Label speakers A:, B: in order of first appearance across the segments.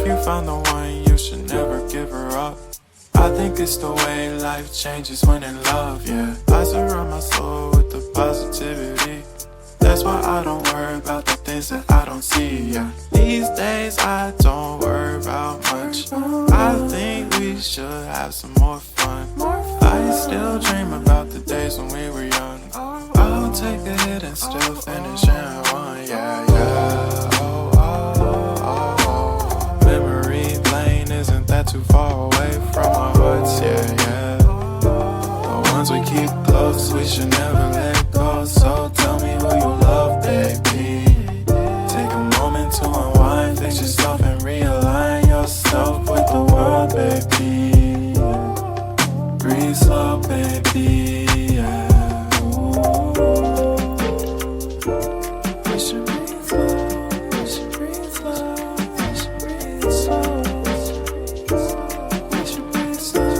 A: you found the one, you should never give her up. I think it's the way life changes when in love, yeah. I surround my soul with the positivity. That's why I don't worry about the things that I don't see, yeah. These days I don't worry about much. I think we should have some more fun. I still dream about the days when we were young. I'll take a hit and still finish in one, yeah, yeah. Oh, oh, oh, oh. Memory lane isn't that too far away from our hearts, yeah, yeah. The ones we keep close, we should never let go. So tell me who you love, baby. Take a moment to unwind, fix yourself and realign yourself with the world, baby. Breathe slow, baby, yeah. We should breathe slow, we should breathe slow, we should breathe slow. We should breathe slow,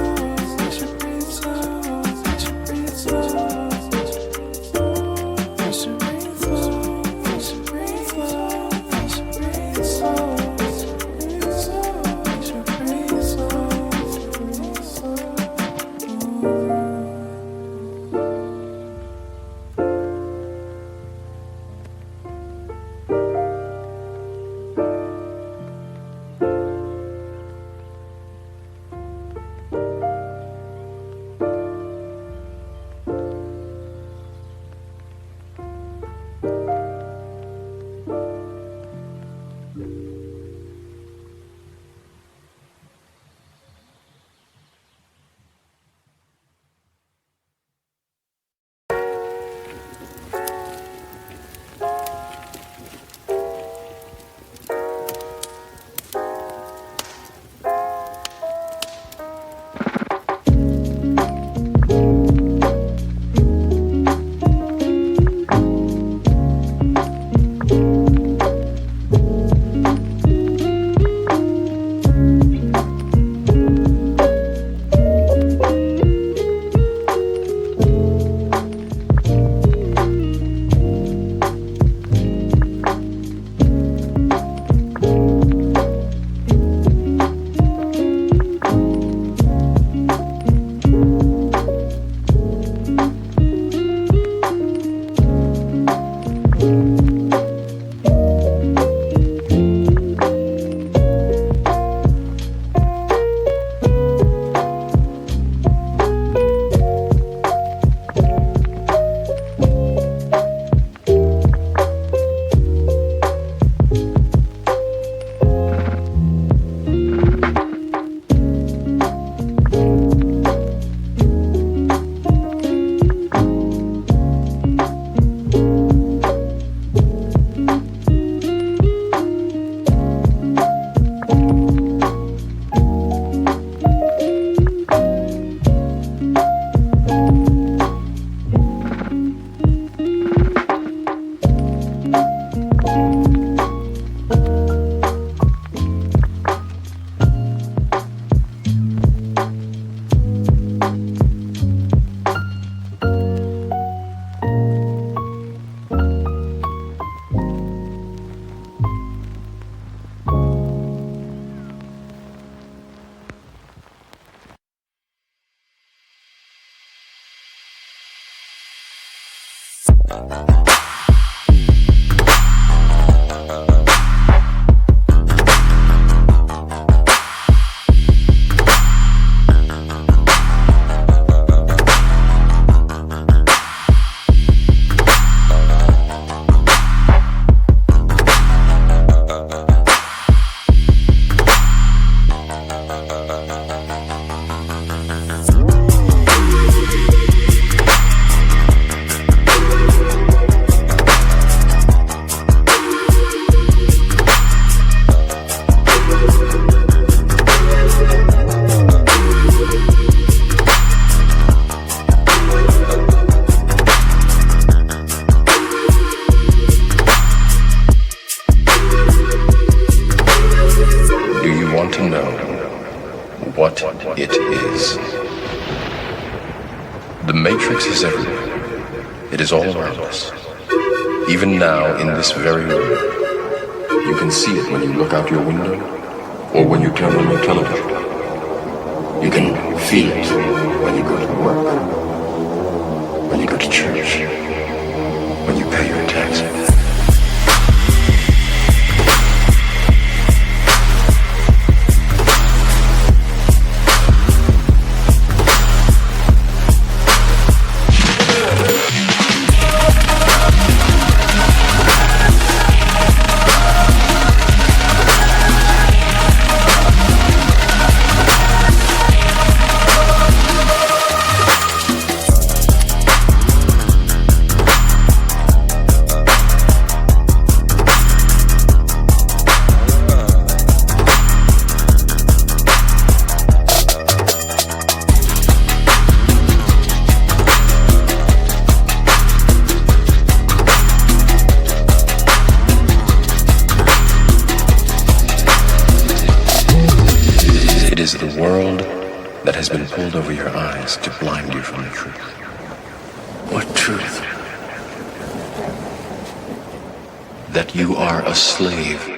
A: we should breathe slow, we should breathe slow. We should breathe slow, we should breathe slow, we should breathe slow. We should breathe slow, breathe slow.
B: what it is. The Matrix is everywhere. It is all around us. Even now, in this very room. You can see it when you look out your window, or when you turn on your television. You can feel it when you go to work, when you go to church, when you pay your taxes. It is the world that has been pulled over your eyes to blind you from the truth. What truth? That you are a slave